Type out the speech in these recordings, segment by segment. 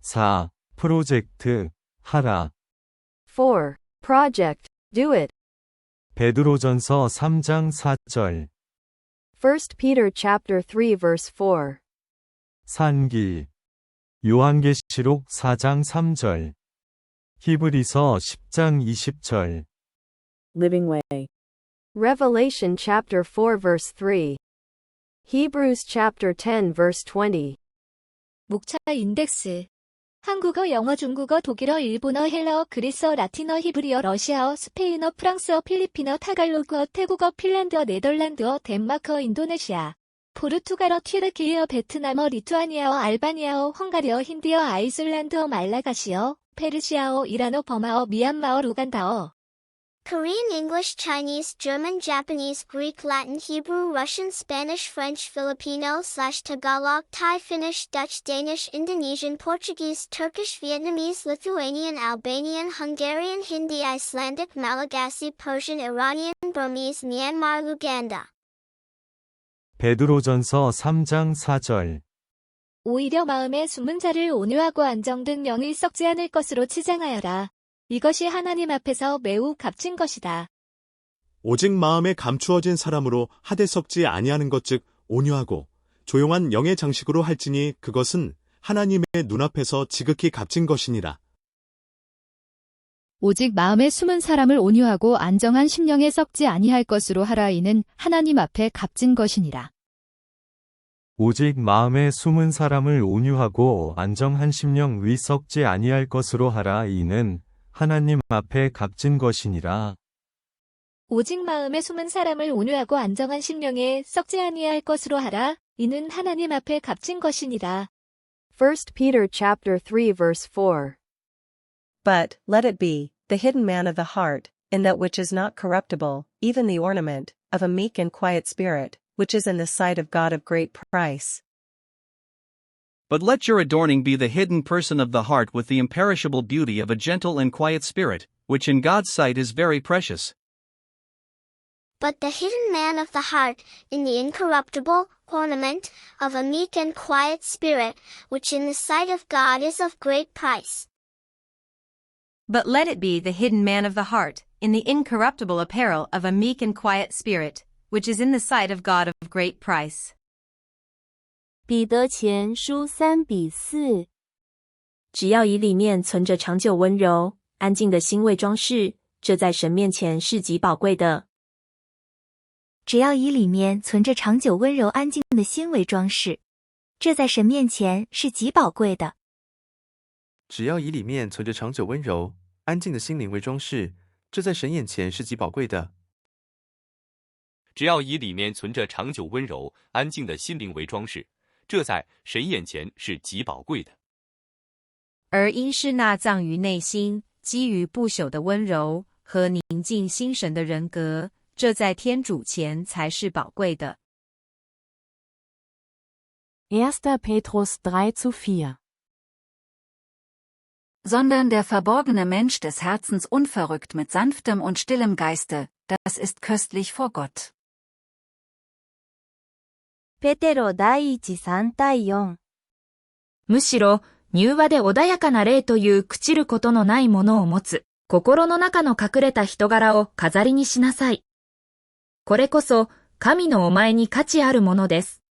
4. 프로젝트, 하라. 4. Project, do it. 베드로전서 3장 4절. 1 Peter chapter 3 verse 4. 산기. 요한계시록 4장 3절. 히브리서 10장 20절. Living Way. Revelation chapter 4 verse 3. Hebrews chapter 10 verse 20. 목차 인덱스. 한국어, 영어, 중국어, 독일어, 일본어, 헬라어, 그리스어, 라틴어, 히브리어, 러시아어, 스페인어, 프랑스어, 필리핀어, 타갈로그어, 태국어, 핀란드어, 네덜란드어, 덴마크어, 인도네시아, 포르투갈어, 튀르키예어, 베트남어, 리투아니아어, 알바니아어, 헝가리어, 힌디어, 아이슬란드어, 말라가시어, 페르시아어, 이란어, 버마어, 미얀마어, 루간다어. Korean, English, Chinese, German, Japanese, Greek, Latin, Hebrew, Russian, Spanish, French, Filipino/Tagalog, Thai, Finnish, Dutch, Danish, Indonesian, Portuguese, Turkish, Vietnamese, Lithuanian, Albanian, Hungarian, Hindi, Icelandic, Malagasy, Persian, Iranian, Burmese, Myanmar, Luganda. 베드로전서 3장 4절. 오히려 마음에 숨은 자를 온유하고 안정된 영이 썩지 않을 것으로 치장하여라. 이것이 하나님 앞에서 매우 값진 것이다. 오직 마음에 감추어진 사람으로 하되 썩지 아니하는 것 즉 온유하고 조용한 영의 장식으로 할지니 그것은 하나님의 눈앞에서 지극히 값진 것이니라. 오직 마음에 숨은 사람을 온유하고 안정한 심령에 썩지 아니할 것으로 하라. 이는 하나님 앞에 값진 것이니라. 오직 마음에 숨은 사람을 온유하고 안정한 심령 위 썩지 아니할 것으로 하라. 이는 하나님 앞에 값진 것이니라. 오직 마음에 숨은 사람을 온유하고 안정한 심령에 썩지 아니할 것으로 하라. 이는 하나님 앞에 값진 것이니라. 1 Peter chapter 3 verse 4. But, let it be, the hidden man of the heart, in that which is not corruptible, even the ornament, of a meek and quiet spirit, which is in the sight of God of great price. But let your adorning be the hidden person of the heart with the imperishable beauty of a gentle and quiet spirit, which in God's sight is very precious. But the hidden man of the heart, in the incorruptible ornament of a meek and quiet spirit, which in the sight of God is of great price. But let it be the hidden man of the heart, in the incorruptible apparel of a meek and quiet spirit, which is in the sight of God of great price. 彼得前书3比4。只要以里面存着长久温柔、安静的心为装饰，这在神面前是极宝贵的。只要以里面存着长久温柔安静的心为装饰，这在神面前是极宝贵的。只要以里面存着长久温柔安静的心灵为装饰，这在神眼前是极宝贵的。只要以里面存着长久温柔安静的心灵为装饰，这在神眼前是极宝贵的。而因是那藏于内心、基于不朽的温柔和宁静心神的人格，这在天主前才是宝贵的。1. Petrus 3:4. Sondern der verborgene Mensch des Herzens unverrückt mit sanftem und stillem Geiste, das ist köstlich vor Gott. ペテロ第一3対4。むしろ、柔和で穏やかな霊という朽ちることのないものを持つ、心の中の隠れた人柄を飾りにしなさい。これこそ、神のお前に価値あるものです。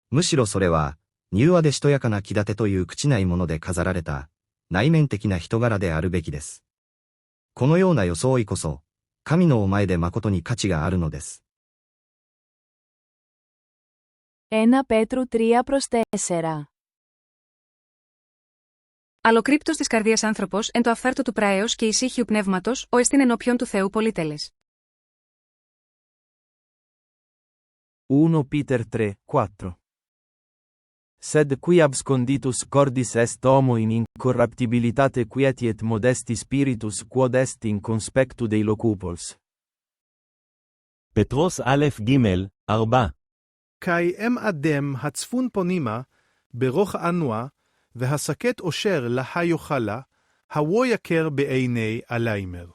むしろそれは、柔和でしとやかな気立てという朽ちないもので飾られた、内面的な人柄であるべきです。このような装いこそ、神のお前で誠に価値があるのです。1 Πέτρου 3:4. Αλλοκρύπτος της καρδίας άνθρωπος εν το αφθάρτο του πράεως και ησύχιου πνεύματος, ο εστίν ενώπιον του Θεού πολυτέλες. 1 Peter 3:4. Sed qui absconditus cordis est homo in incorruptibilitate quieti et modesti spiritus quod est in conspectu Dei locupols. פטרוס א' ג' 4. kai em adem הצפון פונימה, ברוך אנוע, והסקט אושר להיוכלה, הוו יקר בעיני אליימר.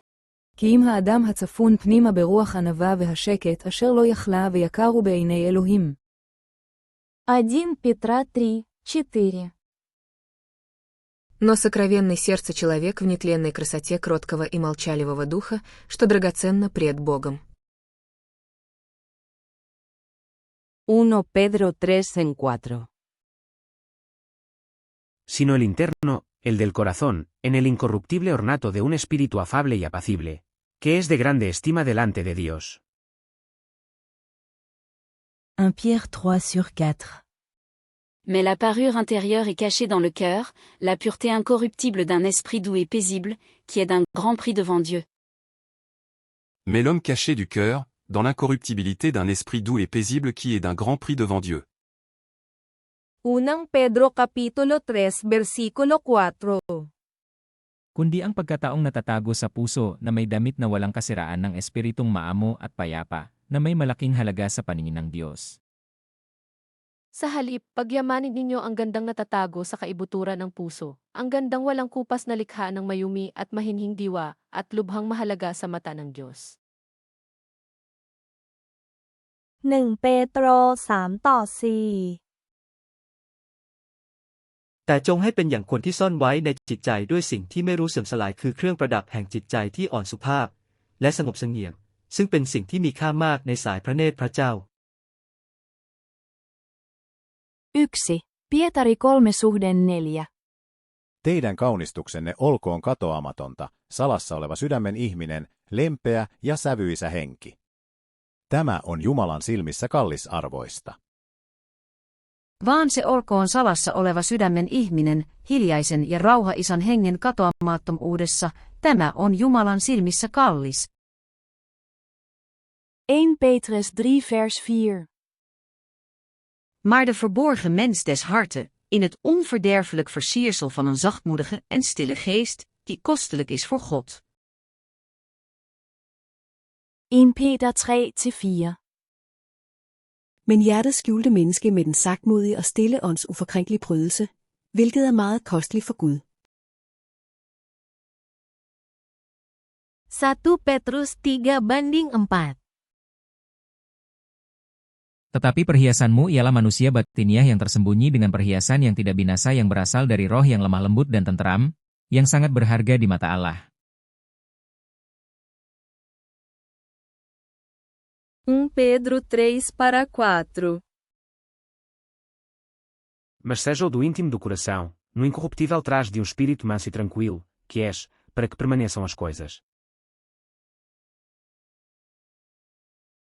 כי אם האדם הצפון פנימה ברוח ענווה והשקט, אשר לא יכלה ויקר הוא בעיני אלוהים. 1 Петра 3:4. но сокровенный сердце человек в нетленной красоте кроткого и молчаливого духа, что драгоценно пред Богом. 1 Pedro 3:4. Sino el interno, el del corazón, en el incorruptible ornato de un espíritu afable y apacible, que es de grande estima delante de Dios. 1 Pierre 3/4. Mais la parure intérieure est cachée dans le cœur, la pureté incorruptible d'un esprit doux et paisible, qui est d'un grand prix devant Dieu. Mais l'homme caché du cœur, dans l'incorruptibilité d'un esprit doux et paisible qui est d'un grand prix devant Dieu. 1 Pedro Kapitulo 3 Versikulo 4. Kundi ang pagkataong natatago sa puso na may damit na walang kasiraan ng espiritong maamo at payapa, na may malaking halaga sa paningin ng Diyos. Sa halip, pagyamanin ninyo ang gandang natatago sa kaibuturan ng puso, ang gandang walang kupas na likha ng mayumi at mahinhing diwa, at lubhang mahalaga sa mata ng Diyos. 1 Pedro 3:4 แต่จงให้เป็นอย่างคนที่ซ่อนไว้ในจิตใจด้วยสิ่งที่ไม่รู้เสื่อมสลายคือเครื่องประดับแห่งจิตใจที่อ่อนสุภาพและสงบเสงี่ยมซึ่งเป็นสิ่งที่มีค่ามากในสายพระเนตรพระเจ้า 1. Pietari 3:4. Teidän kaunistuksenne olkoon katoamatonta, salassa oleva sydämen ihminen, lempeä ja sävyisä henki. Tämä on Jumalan silmissä kallisarvoista. Vaan se olkoon salassa oleva sydämen ihminen, hiljaisen ja rauhaisan hengen katoamattomuudessa, tämä on Jumalan silmissä kallis. 1 Petrus 3:4. Maar de verborgen mens des harten, in het onverderfelijk versiersel van een zachtmoedige en stille geest, die kostelijk is voor God. 1 Peter 3:4. Men hjertets skjulte menneske med den sagtmodige og stille ånds uforkrænkelige prydelse, hvilket er meget kosteligt for Gud. 1 Petrus 3:4. Tetapi perhiasanmu ialah manusia batiniah yang tersembunyi dengan perhiasan yang tidak binasa yang berasal dari roh yang lemah lembut dan tentram, yang sangat berharga di mata Allah. 1 Pedro 3:4. Mas seja o do íntimo do coração, no incorruptível traje de um espírito manso e tranquilo, que és, para que permaneçam as coisas.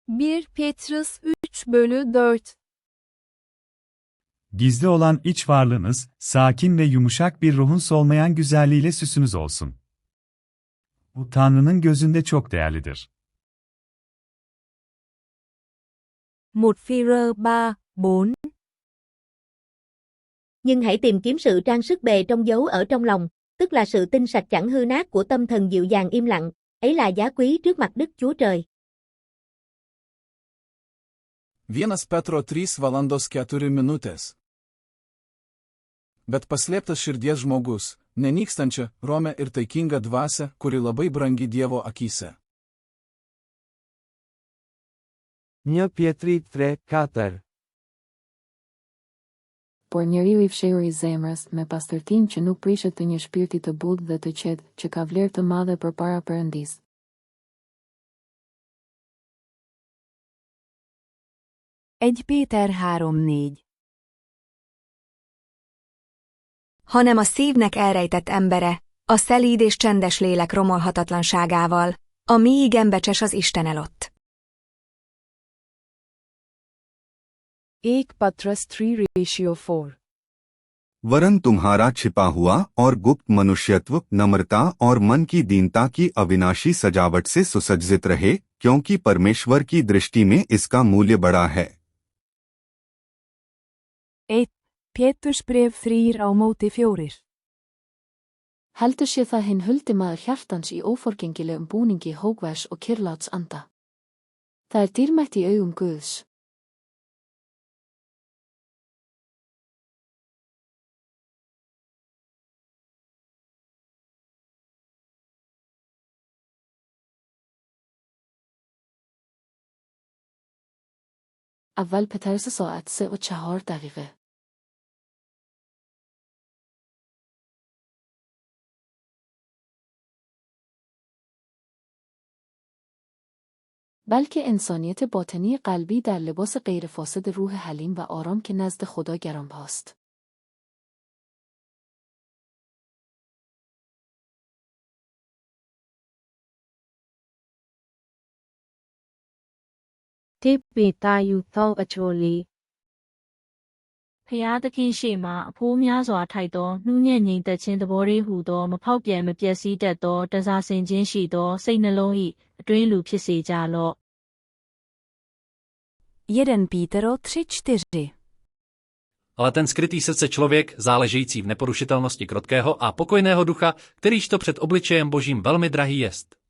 1 Petrus 3:4. Gizli olan iç varlığınız, sakin ve yumuşak bir ruhun solmayan güzelliğiyle süsünüz olsun. Bu Tanrı'nın gözünde çok değerlidir. 1 Phi-rơ 3:4. Nhưng hãy tìm kiếm sự trang sức bề trong dấu ở trong lòng, tức là sự tinh sạch chẳng hư nát của tâm thần dịu dàng im lặng, ấy là giá quý trước mặt Đức Chúa Trời. 1 Petro 3:4. Bet paslėptas širdies žmogus, nenykstančia, romia ir taikinga dvasia, kuri labai brangi Dievo akyse. 1 Pietri 3:4. Por njeriu I fshehur I zemrës, me pastërtinë që nuk prishet të një shpirti të butë dhe të qetë, që ka vlerë të madhe përpara Perëndisë. 1 Péter 3:4. Hanem a szívnek elrejtett embere, a szelíd és csendes lélek romolhatatlanságával, ami igen becses az Isten elott. 1 Patras 3:4. वरन तुम्हारा छिपा हुआ और गुप्त मनुष्यत्व नम्रता और मन की दीनता की अविनाशी सजावट से सुसज्जित रहे, क्योंकि परमेश्वर की दृष्टि में इसका मूल्य बड़ा है। 1 Pétursbréf 3:4. Heldur sé það hinn huldi maður hjartans í óforgengilegum búningi hógværs og kyrrláts anda. Það dýrmætt í augum Guðs. اول پترس ساعت 3:04. بلکه انسانیت باطنی قلبی در لباس غیر فاسد روح حلیم و آرام که نزد خدا گرانبهاست. Tipi ဖျားသခင်ရှေ့မှာအဖိုးများစွာထိုက်သောနှူးညံ့ငြိမ်သက်ခြင်းသဘောလေးဟူသောမဖောက်ပြန်မပျက်စီးတတ်သောတစားဆင်ခြင်းရှိသောစိတ်နှလုံး၏အတွင်းလူဖြစ်စေကြလော့ 1 Pítero 3:4. Ale ten skrytý srdce člověk, záležející v neporušitelnosti krotkého a pokojného ducha, kterýž to před obličejem Božím velmi drahý jest.